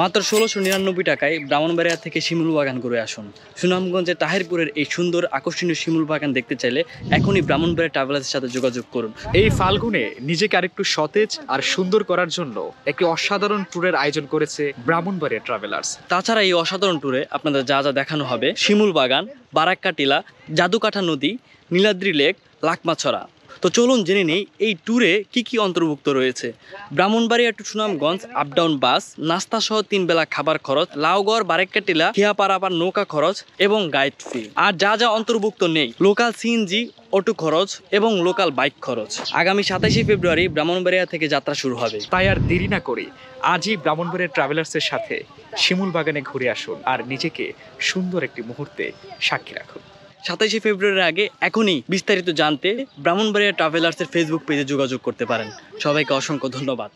মাত্র ১৬৯৯ টাকায় ব্রাহ্মণবাড়িয়া থেকে শিমুল বাগান ঘুরে আসুন। সুনামগঞ্জের তাহিরপুরের এই সুন্দর আকর্ষণীয় শিমুল বাগান দেখতে চাইলে এখনই ব্রাহ্মণবাড়িয়া ট্রাভেলার্সের সাথে যোগাযোগ করুন। এই ফাল্গুনে নিজেকে আরেকটু সতেজ আর সুন্দর করার জন্য একটি অসাধারণ ট্যুরের আয়োজন করেছে ব্রাহ্মণবাড়িয়া ট্রাভেলার্স। তাছাড়া এই অসাধারণ ট্যুরে আপনাদের যা যা দেখানো হবে: শিমুল বাগান, বারাক্কা টিলা, জাদুকাঠা নদী, নীলাদ্রি লেক, লাকমাছড়া। তো চলুন জেনে নেই এই ট্যুরে কি কি অন্তর্ভুক্ত রয়েছে। Brahmanbaria to Sunamganj up down bus, নাস্তা সহ ৩ বেলা খাবার খরচ, লাউগড় বারাক্কা টিলা খিয়াপাড়াপার নৌকা খরচ এবং গাইড ফি। আর যা যা অন্তর্ভুক্ত নেই: লোকাল সিএনজি, অটো খরচ এবং লোকাল বাইক খরচ। আগামী ২৭শে ফেব্রুয়ারি ব্রাহ্মণবাড়িয়া থেকে যাত্রা শুরু হবে। তাই আর দেরি না করে আজই ব্রাহ্মণবাড়িয়া ট্রাভেলার্সের সাথে শিমুল বাগানে ঘুরে আসুন আর নিজেকে সুন্দর একটি মুহূর্তে সাক্ষী রাখুন। ২৭শে ফেব্রুয়ারির আগে এখনই বিস্তারিত জানতে ব্রাহ্মণবাড়িয়া ট্রাভেলার্সের ফেসবুক পেজে যোগাযোগ করতে পারেন। সবাইকে অসংখ্য ধন্যবাদ।